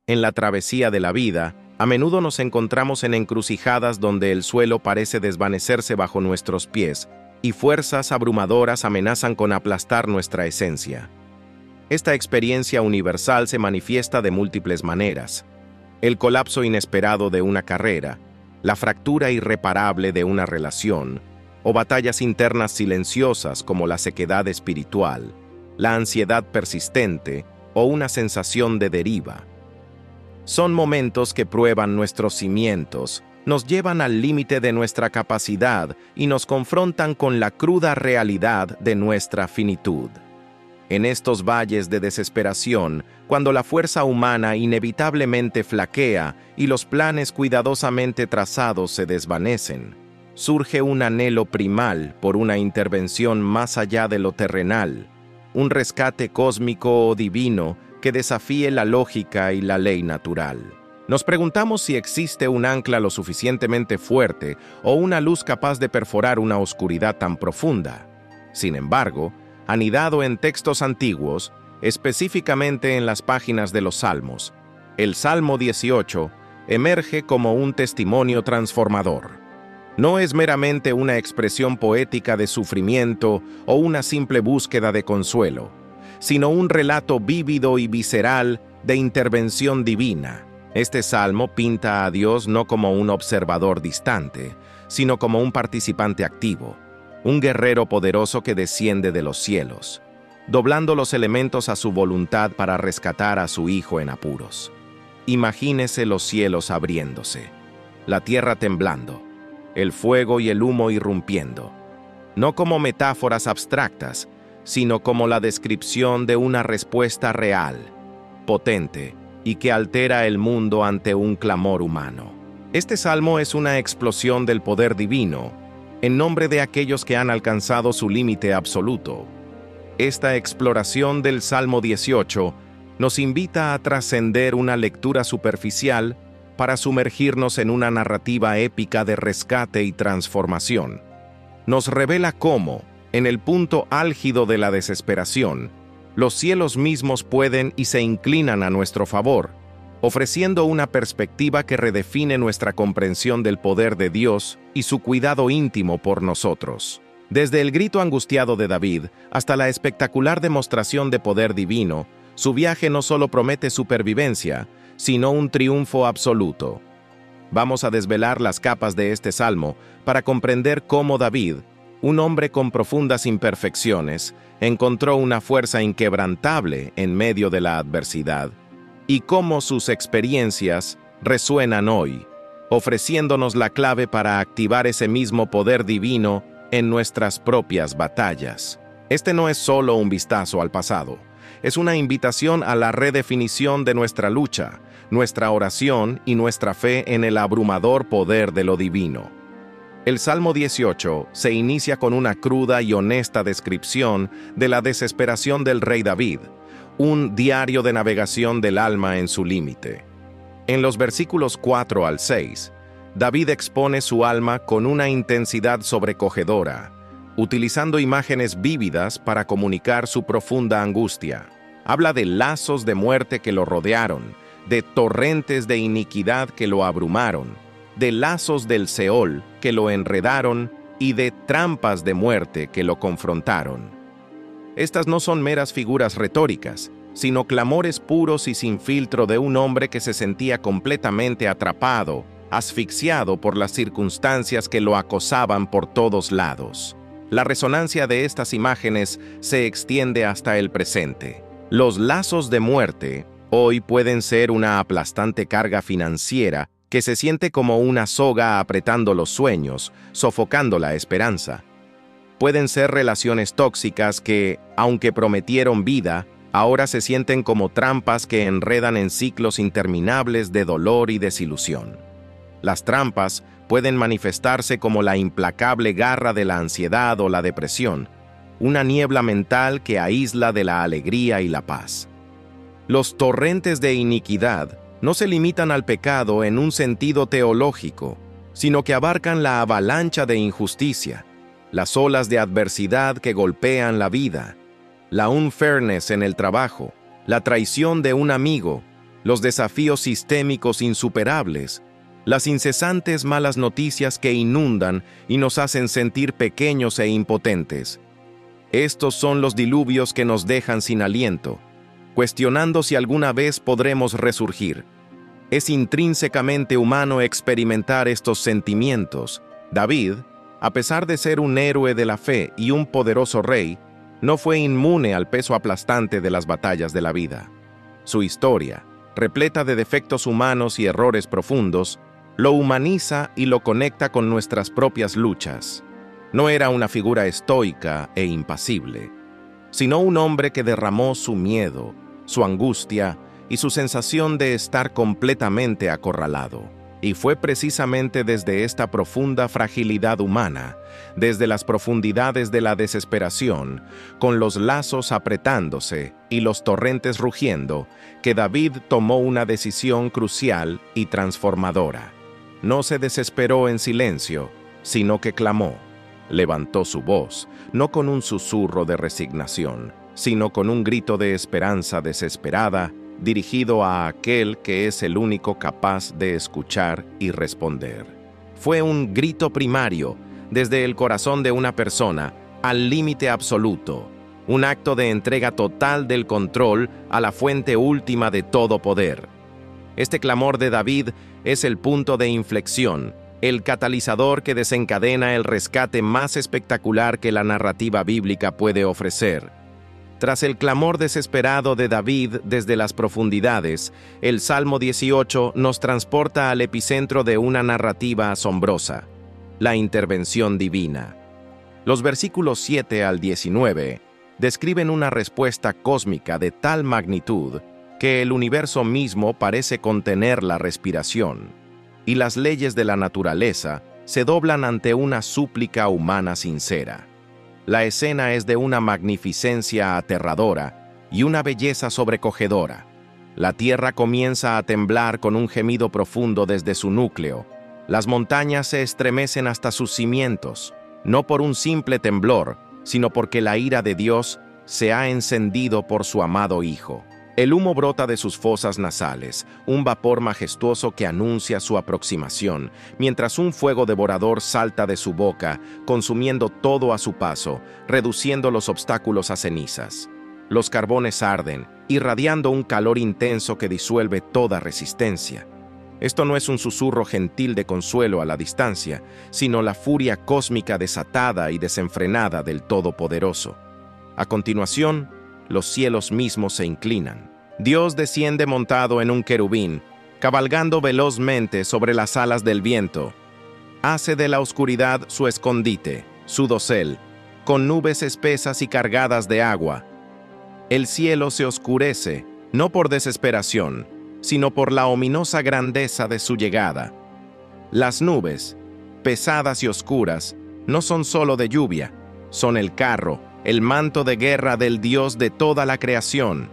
En la travesía de la vida, a menudo nos encontramos en encrucijadas donde el suelo parece desvanecerse bajo nuestros pies y fuerzas abrumadoras amenazan con aplastar nuestra esencia. Esta experiencia universal se manifiesta de múltiples maneras. El colapso inesperado de una carrera, la fractura irreparable de una relación, o batallas internas silenciosas como la sequedad espiritual, la ansiedad persistente o una sensación de deriva. Son momentos que prueban nuestros cimientos, nos llevan al límite de nuestra capacidad y nos confrontan con la cruda realidad de nuestra finitud. En estos valles de desesperación, cuando la fuerza humana inevitablemente flaquea y los planes cuidadosamente trazados se desvanecen, surge un anhelo primal por una intervención más allá de lo terrenal, un rescate cósmico o divino que desafíe la lógica y la ley natural. Nos preguntamos si existe un ancla lo suficientemente fuerte o una luz capaz de perforar una oscuridad tan profunda. Sin embargo, anidado en textos antiguos, específicamente en las páginas de los Salmos, el Salmo 18 emerge como un testimonio transformador. No es meramente una expresión poética de sufrimiento o una simple búsqueda de consuelo, sino un relato vívido y visceral de intervención divina. Este salmo pinta a Dios no como un observador distante, sino como un participante activo, un guerrero poderoso que desciende de los cielos, doblando los elementos a su voluntad para rescatar a su hijo en apuros. Imagínese los cielos abriéndose, la tierra temblando, el fuego y el humo irrumpiendo, no como metáforas abstractas, sino como la descripción de una respuesta real, potente y que altera el mundo ante un clamor humano. Este salmo es una explosión del poder divino, en nombre de aquellos que han alcanzado su límite absoluto. Esta exploración del Salmo 18 nos invita a trascender una lectura superficial para sumergirnos en una narrativa épica de rescate y transformación. Nos revela cómo, en el punto álgido de la desesperación, los cielos mismos pueden y se inclinan a nuestro favor, ofreciendo una perspectiva que redefine nuestra comprensión del poder de Dios y su cuidado íntimo por nosotros. Desde el grito angustiado de David hasta la espectacular demostración de poder divino, su viaje no solo promete supervivencia, sino un triunfo absoluto. Vamos a desvelar las capas de este salmo para comprender cómo David, un hombre con profundas imperfecciones, encontró una fuerza inquebrantable en medio de la adversidad, y cómo sus experiencias resuenan hoy, ofreciéndonos la clave para activar ese mismo poder divino en nuestras propias batallas. Este no es solo un vistazo al pasado, es una invitación a la redefinición de nuestra lucha, nuestra oración y nuestra fe en el abrumador poder de lo divino. El Salmo 18 se inicia con una cruda y honesta descripción de la desesperación del rey David, un diario de navegación del alma en su límite. En los versículos 4 al 6, David expone su alma con una intensidad sobrecogedora, utilizando imágenes vívidas para comunicar su profunda angustia. Habla de lazos de muerte que lo rodearon, de torrentes de iniquidad que lo abrumaron, de lazos del Seol que lo enredaron y de trampas de muerte que lo confrontaron. Estas no son meras figuras retóricas, sino clamores puros y sin filtro de un hombre que se sentía completamente atrapado, asfixiado por las circunstancias que lo acosaban por todos lados. La resonancia de estas imágenes se extiende hasta el presente. Los lazos de muerte hoy pueden ser una aplastante carga financiera que se siente como una soga apretando los sueños, sofocando la esperanza. Pueden ser relaciones tóxicas que, aunque prometieron vida, ahora se sienten como trampas que enredan en ciclos interminables de dolor y desilusión. Las trampas pueden manifestarse como la implacable garra de la ansiedad o la depresión, una niebla mental que aísla de la alegría y la paz. Los torrentes de iniquidad no se limitan al pecado en un sentido teológico, sino que abarcan la avalancha de injusticia, las olas de adversidad que golpean la vida, la unfairness en el trabajo, la traición de un amigo, los desafíos sistémicos insuperables, las incesantes malas noticias que inundan y nos hacen sentir pequeños e impotentes. Estos son los diluvios que nos dejan sin aliento, cuestionando si alguna vez podremos resurgir. Es intrínsecamente humano experimentar estos sentimientos. David, a pesar de ser un héroe de la fe y un poderoso rey, no fue inmune al peso aplastante de las batallas de la vida. Su historia, repleta de defectos humanos y errores profundos, lo humaniza y lo conecta con nuestras propias luchas. No era una figura estoica e impasible, sino un hombre que derramó su miedo, su angustia y su sensación de estar completamente acorralado. Y fue precisamente desde esta profunda fragilidad humana, desde las profundidades de la desesperación, con los lazos apretándose y los torrentes rugiendo, que David tomó una decisión crucial y transformadora. No se desesperó en silencio, sino que clamó. Levantó su voz, no con un susurro de resignación, sino con un grito de esperanza desesperada, dirigido a aquel que es el único capaz de escuchar y responder. Fue un grito primario, desde el corazón de una persona, al límite absoluto, un acto de entrega total del control a la fuente última de todo poder. Este clamor de David es el punto de inflexión, el catalizador que desencadena el rescate más espectacular que la narrativa bíblica puede ofrecer. Tras el clamor desesperado de David desde las profundidades, el Salmo 18 nos transporta al epicentro de una narrativa asombrosa, la intervención divina. Los versículos 7 al 19 describen una respuesta cósmica de tal magnitud que el universo mismo parece contener la respiración, y las leyes de la naturaleza se doblan ante una súplica humana sincera. La escena es de una magnificencia aterradora y una belleza sobrecogedora. La tierra comienza a temblar con un gemido profundo desde su núcleo. Las montañas se estremecen hasta sus cimientos, no por un simple temblor, sino porque la ira de Dios se ha encendido por su amado Hijo. El humo brota de sus fosas nasales, un vapor majestuoso que anuncia su aproximación, mientras un fuego devorador salta de su boca, consumiendo todo a su paso, reduciendo los obstáculos a cenizas. Los carbones arden, irradiando un calor intenso que disuelve toda resistencia. Esto no es un susurro gentil de consuelo a la distancia, sino la furia cósmica desatada y desenfrenada del Todopoderoso. A continuación, los cielos mismos se inclinan. Dios desciende montado en un querubín, cabalgando velozmente sobre las alas del viento. Hace de la oscuridad su escondite, su dosel, con nubes espesas y cargadas de agua. El cielo se oscurece, no por desesperación, sino por la ominosa grandeza de su llegada. Las nubes, pesadas y oscuras, no son solo de lluvia, son el carro, el manto de guerra del Dios de toda la creación.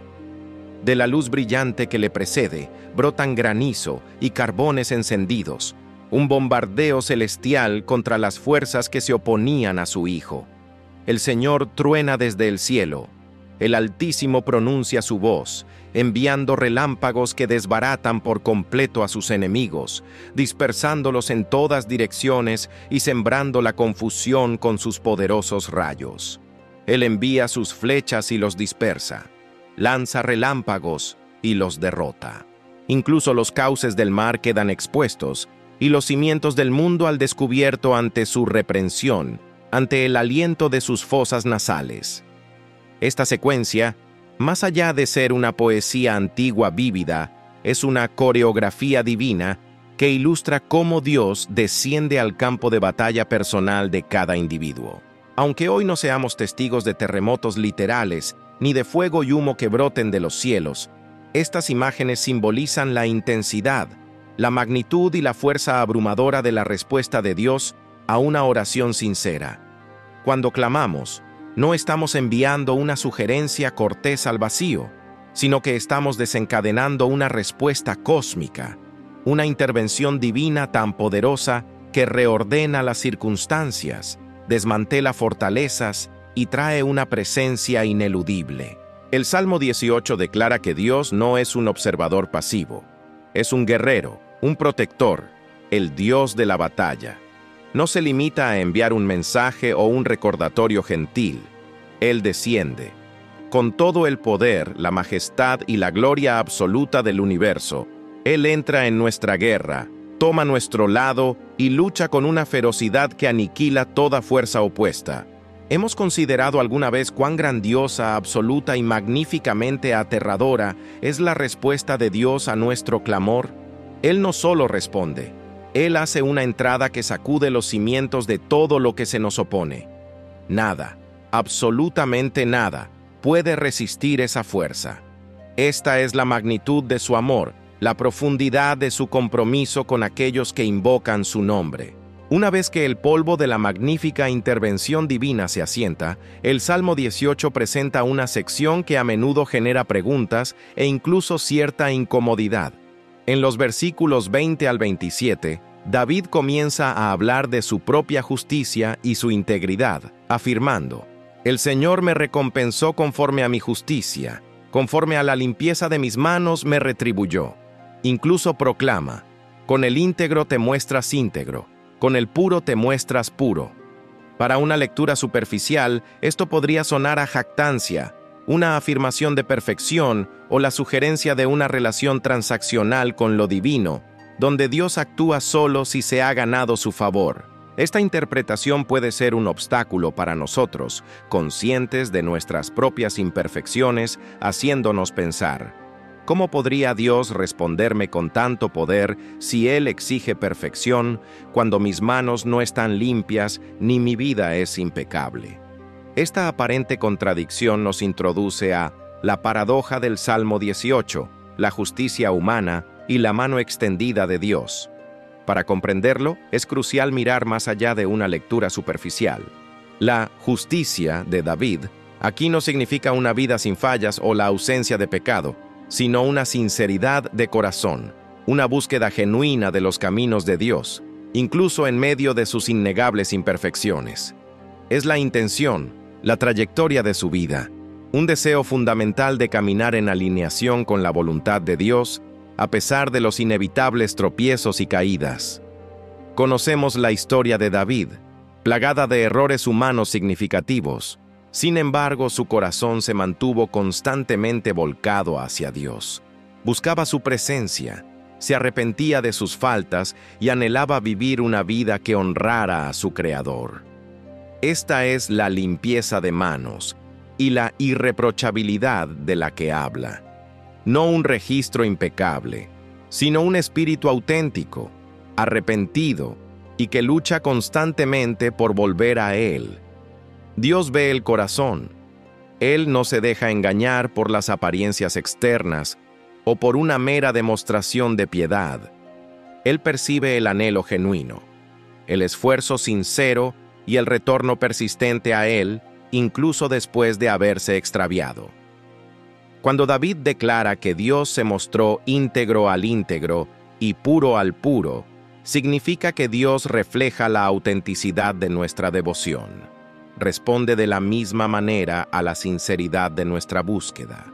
De la luz brillante que le precede, brotan granizo y carbones encendidos, un bombardeo celestial contra las fuerzas que se oponían a su Hijo. El Señor truena desde el cielo. El Altísimo pronuncia su voz, enviando relámpagos que desbaratan por completo a sus enemigos, dispersándolos en todas direcciones y sembrando la confusión con sus poderosos rayos. Él envía sus flechas y los dispersa, lanza relámpagos y los derrota. Incluso los cauces del mar quedan expuestos, y los cimientos del mundo al descubierto ante su reprensión, ante el aliento de sus fosas nasales. Esta secuencia, más allá de ser una poesía antigua vívida, es una coreografía divina que ilustra cómo Dios desciende al campo de batalla personal de cada individuo. Aunque hoy no seamos testigos de terremotos literales, ni de fuego y humo que broten de los cielos, estas imágenes simbolizan la intensidad, la magnitud y la fuerza abrumadora de la respuesta de Dios a una oración sincera. Cuando clamamos, no estamos enviando una sugerencia cortés al vacío, sino que estamos desencadenando una respuesta cósmica, una intervención divina tan poderosa que reordena las circunstancias, desmantela fortalezas y trae una presencia ineludible. El Salmo 18 declara que Dios no es un observador pasivo, es un guerrero, un protector, el Dios de la batalla. No se limita a enviar un mensaje o un recordatorio gentil. Él desciende. Con todo el poder, la majestad y la gloria absoluta del universo, Él entra en nuestra guerra, toma nuestro lado y lucha con una ferocidad que aniquila toda fuerza opuesta. ¿Hemos considerado alguna vez cuán grandiosa, absoluta y magníficamente aterradora es la respuesta de Dios a nuestro clamor? Él no solo responde, Él hace una entrada que sacude los cimientos de todo lo que se nos opone. Nada, absolutamente nada, puede resistir esa fuerza. Esta es la magnitud de su amor, la profundidad de su compromiso con aquellos que invocan su nombre. Una vez que el polvo de la magnífica intervención divina se asienta, el Salmo 18 presenta una sección que a menudo genera preguntas e incluso cierta incomodidad. En los versículos 20 al 27, David comienza a hablar de su propia justicia y su integridad, afirmando: «El Señor me recompensó conforme a mi justicia, conforme a la limpieza de mis manos me retribuyó». Incluso proclama: «Con el íntegro te muestras íntegro, con el puro te muestras puro». Para una lectura superficial, esto podría sonar a jactancia, una afirmación de perfección o la sugerencia de una relación transaccional con lo divino, donde Dios actúa solo si se ha ganado su favor. Esta interpretación puede ser un obstáculo para nosotros, conscientes de nuestras propias imperfecciones, haciéndonos pensar: ¿cómo podría Dios responderme con tanto poder si Él exige perfección cuando mis manos no están limpias ni mi vida es impecable? Esta aparente contradicción nos introduce a la paradoja del Salmo 18, la justicia humana y la mano extendida de Dios. Para comprenderlo, es crucial mirar más allá de una lectura superficial. La justicia de David aquí no significa una vida sin fallas o la ausencia de pecado, sino una sinceridad de corazón, una búsqueda genuina de los caminos de Dios, incluso en medio de sus innegables imperfecciones. Es la intención, la trayectoria de su vida, un deseo fundamental de caminar en alineación con la voluntad de Dios, a pesar de los inevitables tropiezos y caídas. Conocemos la historia de David, plagada de errores humanos significativos. Sin embargo, su corazón se mantuvo constantemente volcado hacia Dios. Buscaba su presencia, se arrepentía de sus faltas y anhelaba vivir una vida que honrara a su Creador. Esta es la limpieza de manos y la irreprochabilidad de la que habla. No un registro impecable, sino un espíritu auténtico, arrepentido y que lucha constantemente por volver a Él. Dios ve el corazón. Él no se deja engañar por las apariencias externas o por una mera demostración de piedad. Él percibe el anhelo genuino, el esfuerzo sincero y el retorno persistente a Él, incluso después de haberse extraviado. Cuando David declara que Dios se mostró íntegro al íntegro y puro al puro, significa que Dios refleja la autenticidad de nuestra devoción. Responde de la misma manera a la sinceridad de nuestra búsqueda.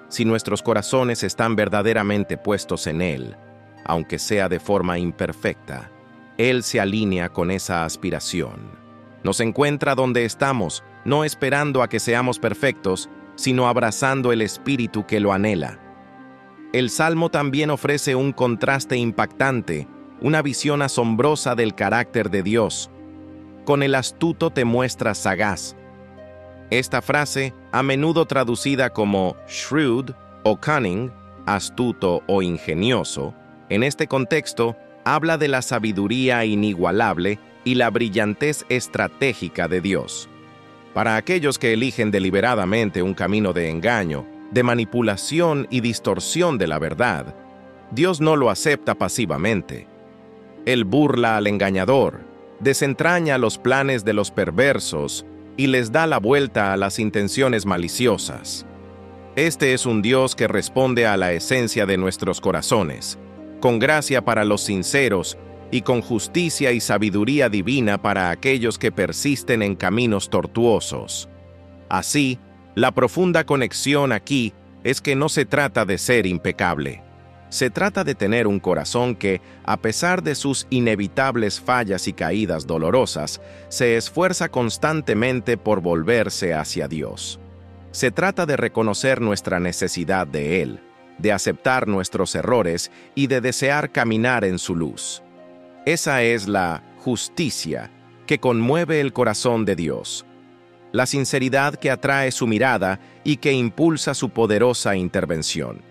Si nuestros corazones están verdaderamente puestos en Él, aunque sea de forma imperfecta, Él se alinea con esa aspiración. Nos encuentra donde estamos, no esperando a que seamos perfectos, sino abrazando el espíritu que lo anhela. El Salmo también ofrece un contraste impactante, una visión asombrosa del carácter de Dios. Con el astuto te muestras sagaz. Esta frase, a menudo traducida como shrewd o cunning, astuto o ingenioso, en este contexto habla de la sabiduría inigualable y la brillantez estratégica de Dios. Para aquellos que eligen deliberadamente un camino de engaño, de manipulación y distorsión de la verdad, Dios no lo acepta pasivamente. Él burla al engañador, desentraña los planes de los perversos y les da la vuelta a las intenciones maliciosas. Este es un Dios que responde a la esencia de nuestros corazones, con gracia para los sinceros y con justicia y sabiduría divina para aquellos que persisten en caminos tortuosos. Así, La profunda conexión aquí es que no se trata de ser impecable. Se trata de tener un corazón que, a pesar de sus inevitables fallas y caídas dolorosas, se esfuerza constantemente por volverse hacia Dios. Se trata de reconocer nuestra necesidad de Él, de aceptar nuestros errores y de desear caminar en su luz. Esa es la justicia que conmueve el corazón de Dios, la sinceridad que atrae su mirada y que impulsa su poderosa intervención.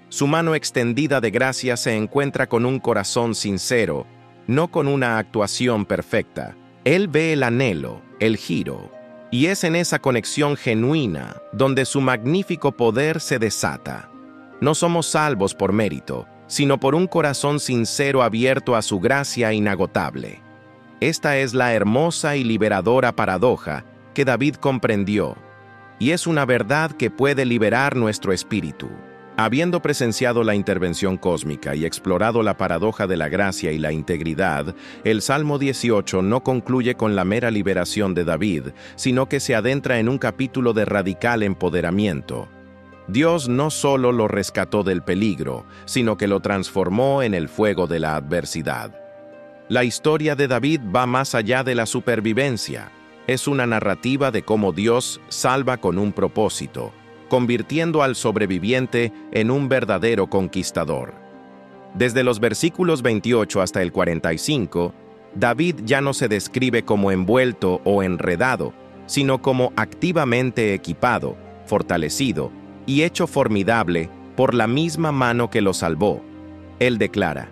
Su mano extendida de gracia se encuentra con un corazón sincero, no con una actuación perfecta. Él ve el anhelo, el giro, y es en esa conexión genuina donde su magnífico poder se desata. No somos salvos por mérito, sino por un corazón sincero abierto a su gracia inagotable. Esta es la hermosa y liberadora paradoja que David comprendió, y es una verdad que puede liberar nuestro espíritu. Habiendo presenciado la intervención cósmica y explorado la paradoja de la gracia y la integridad, el Salmo 18 no concluye con la mera liberación de David, sino que se adentra en un capítulo de radical empoderamiento. Dios no solo lo rescató del peligro, sino que lo transformó en el fuego de la adversidad. La historia de David va más allá de la supervivencia. Es una narrativa de cómo Dios salva con un propósito, convirtiendo al sobreviviente en un verdadero conquistador. Desde los versículos 28 hasta el 45, David ya no se describe como envuelto o enredado, sino como activamente equipado, fortalecido y hecho formidable por la misma mano que lo salvó. Él declara: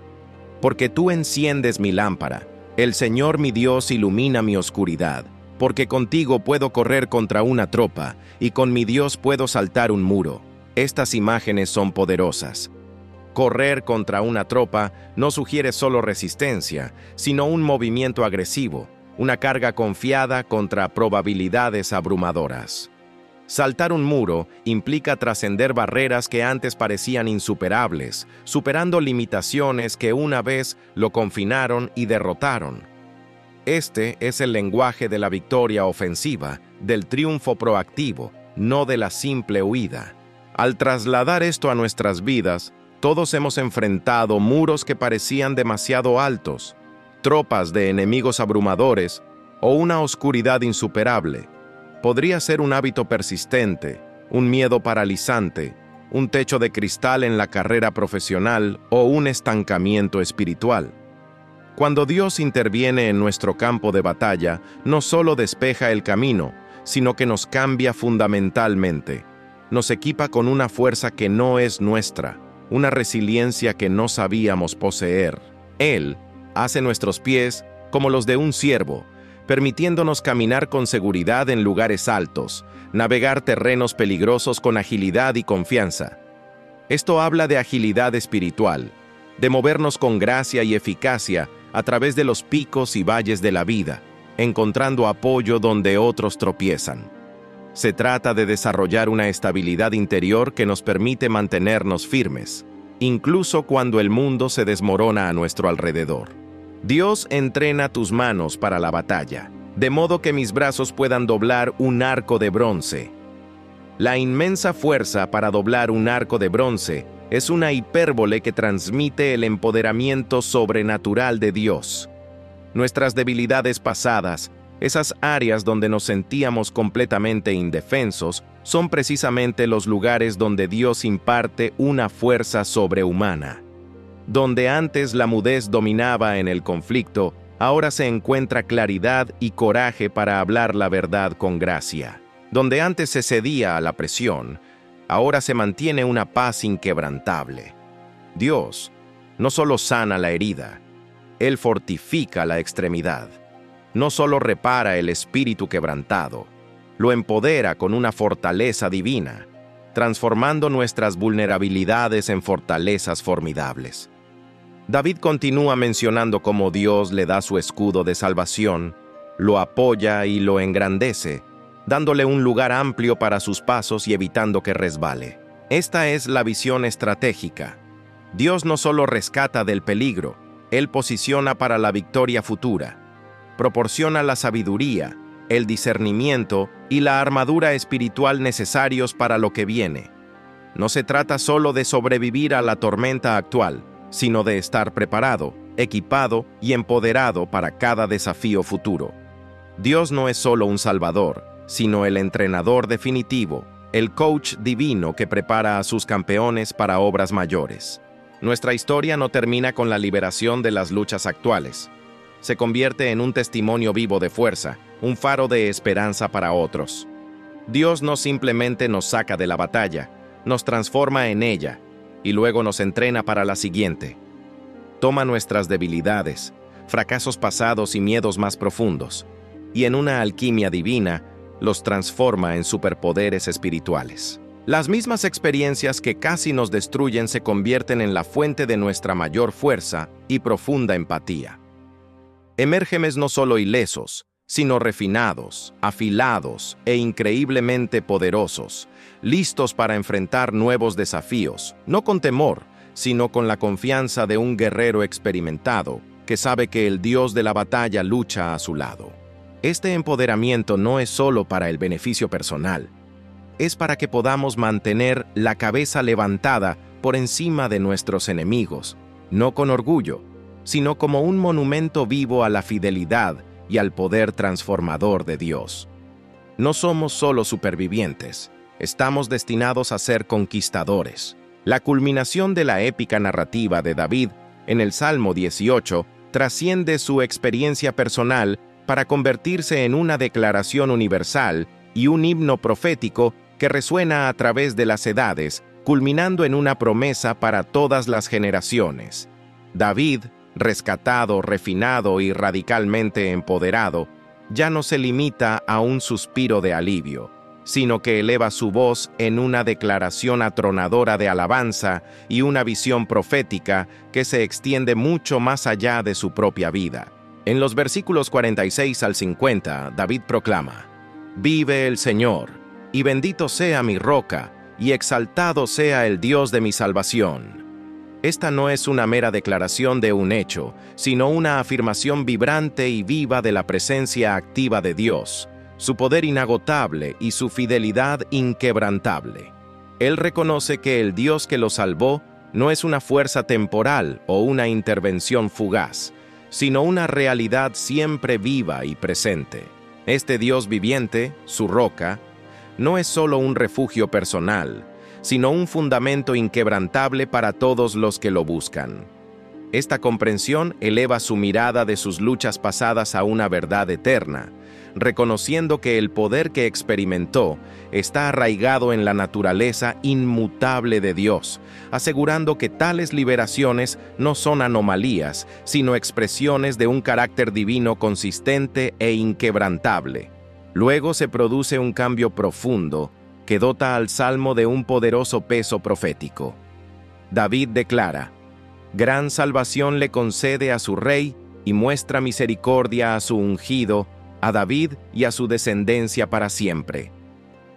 «Porque tú enciendes mi lámpara, el Señor mi Dios ilumina mi oscuridad. Porque contigo puedo correr contra una tropa, y con mi Dios puedo saltar un muro». Estas imágenes son poderosas. Correr contra una tropa no sugiere solo resistencia, sino un movimiento agresivo, una carga confiada contra probabilidades abrumadoras. Saltar un muro implica trascender barreras que antes parecían insuperables, superando limitaciones que una vez lo confinaron y derrotaron. Este es el lenguaje de la victoria ofensiva, del triunfo proactivo, no de la simple huida. Al trasladar esto a nuestras vidas, todos hemos enfrentado muros que parecían demasiado altos, tropas de enemigos abrumadores o una oscuridad insuperable. Podría ser un hábito persistente, un miedo paralizante, un techo de cristal en la carrera profesional o un estancamiento espiritual. Cuando Dios interviene en nuestro campo de batalla, no solo despeja el camino, sino que nos cambia fundamentalmente. Nos equipa con una fuerza que no es nuestra, una resiliencia que no sabíamos poseer. Él hace nuestros pies como los de un ciervo, permitiéndonos caminar con seguridad en lugares altos, navegar terrenos peligrosos con agilidad y confianza. Esto habla de agilidad espiritual, de movernos con gracia y eficacia a través de los picos y valles de la vida, encontrando apoyo donde otros tropiezan. Se trata de desarrollar una estabilidad interior que nos permite mantenernos firmes, incluso cuando el mundo se desmorona a nuestro alrededor. Dios entrena tus manos para la batalla, de modo que mis brazos puedan doblar un arco de bronce. La inmensa fuerza para doblar un arco de bronce es una hipérbole que transmite el empoderamiento sobrenatural de Dios. Nuestras debilidades pasadas, esas áreas donde nos sentíamos completamente indefensos, son precisamente los lugares donde Dios imparte una fuerza sobrehumana. Donde antes la mudez dominaba en el conflicto, ahora se encuentra claridad y coraje para hablar la verdad con gracia. Donde antes se cedía a la presión, ahora se mantiene una paz inquebrantable. Dios no solo sana la herida, Él fortifica la extremidad. No solo repara el espíritu quebrantado, lo empodera con una fortaleza divina, transformando nuestras vulnerabilidades en fortalezas formidables. David continúa mencionando cómo Dios le da su escudo de salvación, lo apoya y lo engrandece, dándole un lugar amplio para sus pasos y evitando que resbale. Esta es la visión estratégica. Dios no solo rescata del peligro, Él posiciona para la victoria futura. Proporciona la sabiduría, el discernimiento y la armadura espiritual necesarios para lo que viene. No se trata solo de sobrevivir a la tormenta actual, sino de estar preparado, equipado y empoderado para cada desafío futuro. Dios no es solo un salvador, sino el entrenador definitivo, el coach divino que prepara a sus campeones para obras mayores. Nuestra historia no termina con la liberación de las luchas actuales. Se convierte en un testimonio vivo de fuerza, un faro de esperanza para otros. Dios no simplemente nos saca de la batalla, nos transforma en ella y luego nos entrena para la siguiente. Toma nuestras debilidades, fracasos pasados y miedos más profundos, y en una alquimia divina, los transforma en superpoderes espirituales. Las mismas experiencias que casi nos destruyen se convierten en la fuente de nuestra mayor fuerza y profunda empatía. Emérgemes no solo ilesos, sino refinados, afilados e increíblemente poderosos, listos para enfrentar nuevos desafíos, no con temor, sino con la confianza de un guerrero experimentado que sabe que el Dios de la batalla lucha a su lado. Este empoderamiento no es solo para el beneficio personal, es para que podamos mantener la cabeza levantada por encima de nuestros enemigos, no con orgullo, sino como un monumento vivo a la fidelidad y al poder transformador de Dios. No somos solo supervivientes, estamos destinados a ser conquistadores. La culminación de la épica narrativa de David en el Salmo 18 trasciende su experiencia personal para convertirse en una declaración universal y un himno profético que resuena a través de las edades, culminando en una promesa para todas las generaciones. David, rescatado, refinado y radicalmente empoderado, ya no se limita a un suspiro de alivio, sino que eleva su voz en una declaración atronadora de alabanza y una visión profética que se extiende mucho más allá de su propia vida. En los versículos 46 al 50, David proclama: «Vive el Señor, y bendito sea mi roca, y exaltado sea el Dios de mi salvación». Esta no es una mera declaración de un hecho, sino una afirmación vibrante y viva de la presencia activa de Dios, su poder inagotable y su fidelidad inquebrantable. Él reconoce que el Dios que lo salvó no es una fuerza temporal o una intervención fugaz, sino una realidad siempre viva y presente. Este Dios viviente, su roca, no es solo un refugio personal, sino un fundamento inquebrantable para todos los que lo buscan. Esta comprensión eleva su mirada de sus luchas pasadas a una verdad eterna, reconociendo que el poder que experimentó está arraigado en la naturaleza inmutable de Dios, asegurando que tales liberaciones no son anomalías, sino expresiones de un carácter divino consistente e inquebrantable. Luego se produce un cambio profundo que dota al Salmo de un poderoso peso profético. David declara: «Gran salvación le concede a su rey y muestra misericordia a su ungido, a David y a su descendencia para siempre».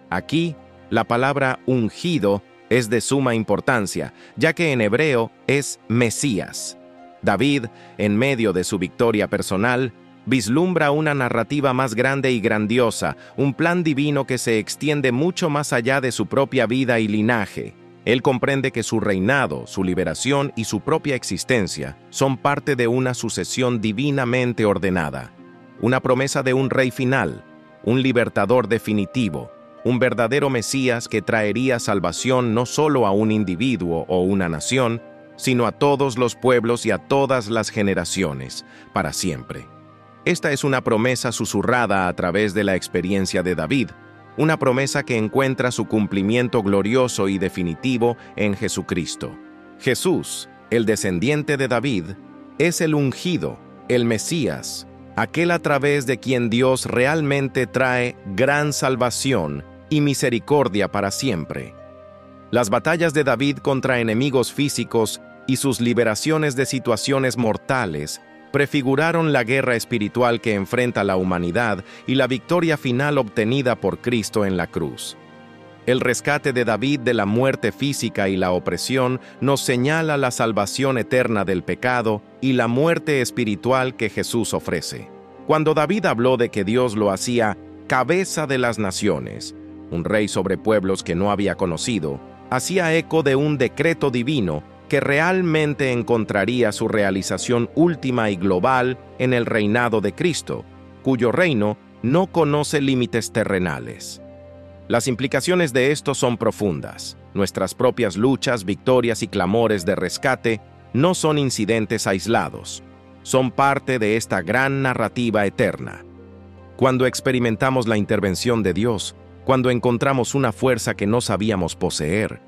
Aquí, la palabra ungido es de suma importancia, ya que en hebreo es Mesías. David, en medio de su victoria personal, vislumbra una narrativa más grande y grandiosa, un plan divino que se extiende mucho más allá de su propia vida y linaje. Él comprende que su reinado, su liberación y su propia existencia son parte de una sucesión divinamente ordenada, una promesa de un rey final, un libertador definitivo, un verdadero Mesías que traería salvación no solo a un individuo o una nación, sino a todos los pueblos y a todas las generaciones, para siempre. Esta es una promesa susurrada a través de la experiencia de David, una promesa que encuentra su cumplimiento glorioso y definitivo en Jesucristo. Jesús, el descendiente de David, es el ungido, el Mesías, aquel a través de quien Dios realmente trae gran salvación y misericordia para siempre. Las batallas de David contra enemigos físicos y sus liberaciones de situaciones mortales prefiguraron la guerra espiritual que enfrenta la humanidad y la victoria final obtenida por Cristo en la cruz. El rescate de David de la muerte física y la opresión nos señala la salvación eterna del pecado y la muerte espiritual que Jesús ofrece. Cuando David habló de que Dios lo hacía cabeza de las naciones, un rey sobre pueblos que no había conocido, hacía eco de un decreto divino que realmente encontraría su realización última y global en el reinado de Cristo, cuyo reino no conoce límites terrenales. Las implicaciones de esto son profundas. Nuestras propias luchas, victorias y clamores de rescate no son incidentes aislados. Son parte de esta gran narrativa eterna. Cuando experimentamos la intervención de Dios, cuando encontramos una fuerza que no sabíamos poseer,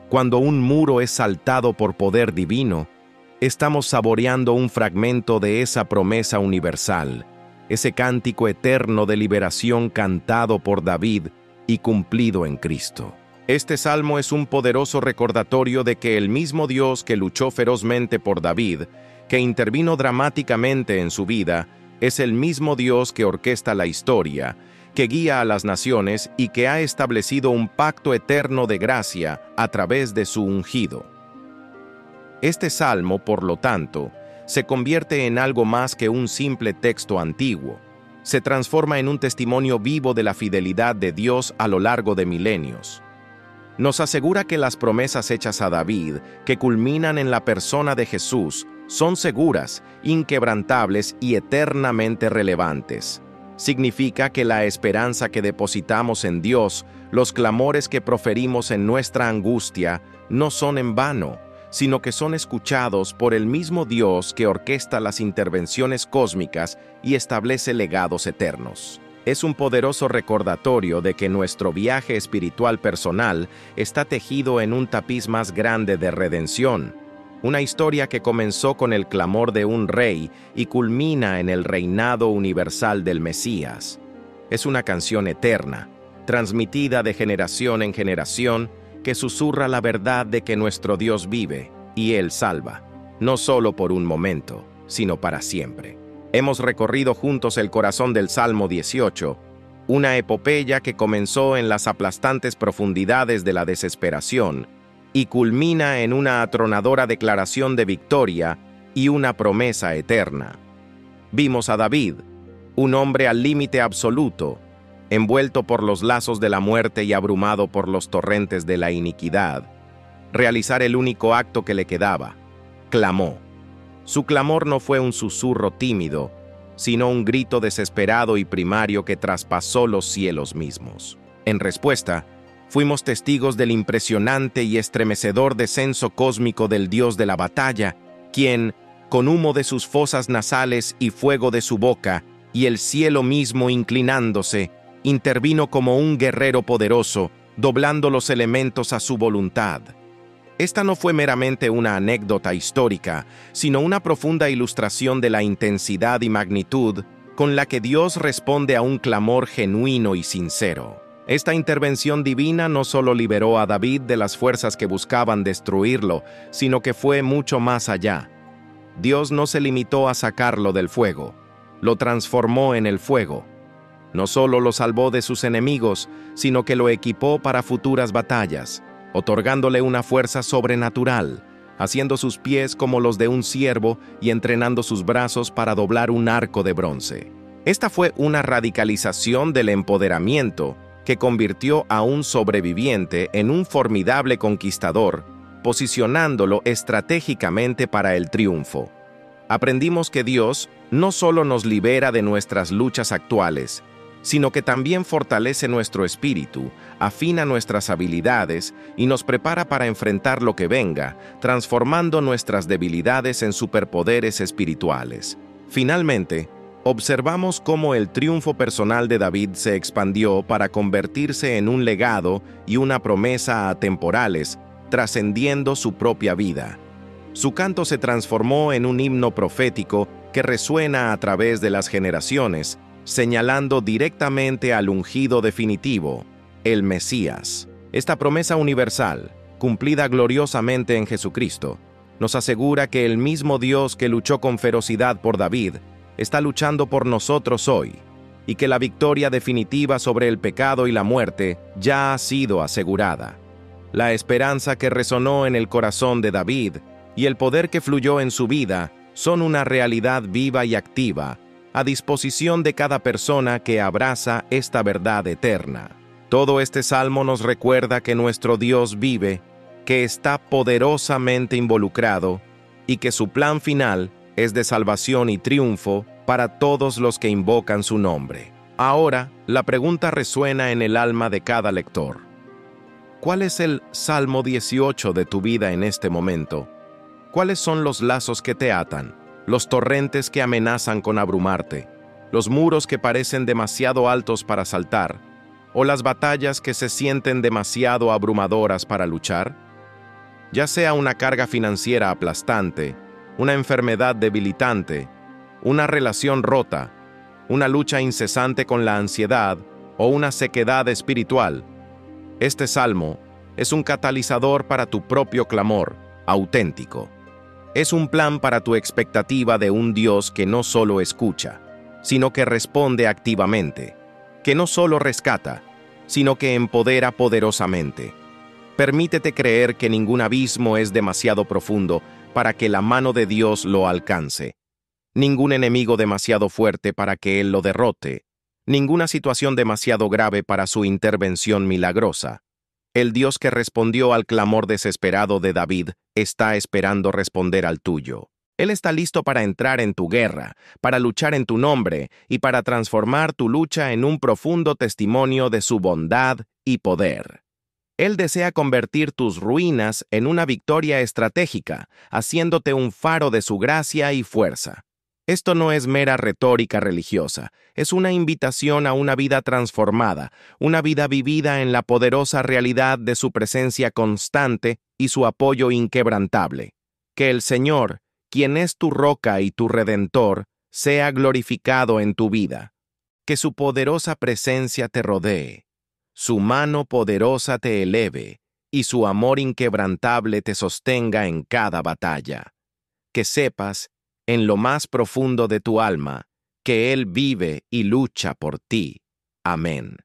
cuando un muro es saltado por poder divino, estamos saboreando un fragmento de esa promesa universal, ese cántico eterno de liberación cantado por David y cumplido en Cristo. Este salmo es un poderoso recordatorio de que el mismo Dios que luchó ferozmente por David, que intervino dramáticamente en su vida, es el mismo Dios que orquesta la historia, que guía a las naciones y que ha establecido un pacto eterno de gracia a través de su ungido. Este salmo, por lo tanto, se convierte en algo más que un simple texto antiguo. Se transforma en un testimonio vivo de la fidelidad de Dios a lo largo de milenios. Nos asegura que las promesas hechas a David, que culminan en la persona de Jesús, son seguras, inquebrantables y eternamente relevantes. Significa que la esperanza que depositamos en Dios, los clamores que proferimos en nuestra angustia, no son en vano, sino que son escuchados por el mismo Dios que orquesta las intervenciones cósmicas y establece legados eternos. Es un poderoso recordatorio de que nuestro viaje espiritual personal está tejido en un tapiz más grande de redención, una historia que comenzó con el clamor de un rey y culmina en el reinado universal del Mesías. Es una canción eterna, transmitida de generación en generación, que susurra la verdad de que nuestro Dios vive y Él salva, no solo por un momento, sino para siempre. Hemos recorrido juntos el corazón del Salmo 18, una epopeya que comenzó en las aplastantes profundidades de la desesperación y culmina en una atronadora declaración de victoria y una promesa eterna. Vimos a David, un hombre al límite absoluto, envuelto por los lazos de la muerte y abrumado por los torrentes de la iniquidad, realizar el único acto que le quedaba: clamó. Su clamor no fue un susurro tímido, sino un grito desesperado y primario que traspasó los cielos mismos. En respuesta, fuimos testigos del impresionante y estremecedor descenso cósmico del Dios de la batalla, quien, con humo de sus fosas nasales y fuego de su boca, y el cielo mismo inclinándose, intervino como un guerrero poderoso, doblando los elementos a su voluntad. Esta no fue meramente una anécdota histórica, sino una profunda ilustración de la intensidad y magnitud con la que Dios responde a un clamor genuino y sincero. Esta intervención divina no solo liberó a David de las fuerzas que buscaban destruirlo, sino que fue mucho más allá. Dios no se limitó a sacarlo del fuego, lo transformó en el fuego. No solo lo salvó de sus enemigos, sino que lo equipó para futuras batallas, otorgándole una fuerza sobrenatural, haciendo sus pies como los de un ciervo y entrenando sus brazos para doblar un arco de bronce. Esta fue una radicalización del empoderamiento que convirtió a un sobreviviente en un formidable conquistador, posicionándolo estratégicamente para el triunfo. Aprendimos que Dios no solo nos libera de nuestras luchas actuales, sino que también fortalece nuestro espíritu, afina nuestras habilidades y nos prepara para enfrentar lo que venga, transformando nuestras debilidades en superpoderes espirituales. Finalmente, observamos cómo el triunfo personal de David se expandió para convertirse en un legado y una promesa atemporales, trascendiendo su propia vida. Su canto se transformó en un himno profético que resuena a través de las generaciones, señalando directamente al ungido definitivo, el Mesías. Esta promesa universal, cumplida gloriosamente en Jesucristo, nos asegura que el mismo Dios que luchó con ferocidad por David está luchando por nosotros hoy, y que la victoria definitiva sobre el pecado y la muerte ya ha sido asegurada. La esperanza que resonó en el corazón de David y el poder que fluyó en su vida son una realidad viva y activa, a disposición de cada persona que abraza esta verdad eterna. Todo este salmo nos recuerda que nuestro Dios vive, que está poderosamente involucrado y que su plan final es de salvación y triunfo para todos los que invocan su nombre. Ahora, la pregunta resuena en el alma de cada lector. ¿Cuál es el Salmo 18 de tu vida en este momento? ¿Cuáles son los lazos que te atan, los torrentes que amenazan con abrumarte, los muros que parecen demasiado altos para saltar, o las batallas que se sienten demasiado abrumadoras para luchar? Ya sea una carga financiera aplastante, una enfermedad debilitante, una relación rota, una lucha incesante con la ansiedad o una sequedad espiritual, este salmo es un catalizador para tu propio clamor, auténtico. Es un plan para tu expectativa de un Dios que no solo escucha, sino que responde activamente, que no solo rescata, sino que empodera poderosamente. Permítete creer que ningún abismo es demasiado profundo para que la mano de Dios lo alcance, ningún enemigo demasiado fuerte para que Él lo derrote, ninguna situación demasiado grave para su intervención milagrosa. El Dios que respondió al clamor desesperado de David está esperando responder al tuyo. Él está listo para entrar en tu guerra, para luchar en tu nombre y para transformar tu lucha en un profundo testimonio de su bondad y poder. Él desea convertir tus ruinas en una victoria estratégica, haciéndote un faro de su gracia y fuerza. Esto no es mera retórica religiosa, es una invitación a una vida transformada, una vida vivida en la poderosa realidad de su presencia constante y su apoyo inquebrantable. Que el Señor, quien es tu roca y tu redentor, sea glorificado en tu vida. Que su poderosa presencia te rodee, su mano poderosa te eleve y su amor inquebrantable te sostenga en cada batalla. Que sepas, en lo más profundo de tu alma, que Él vive y lucha por ti. Amén.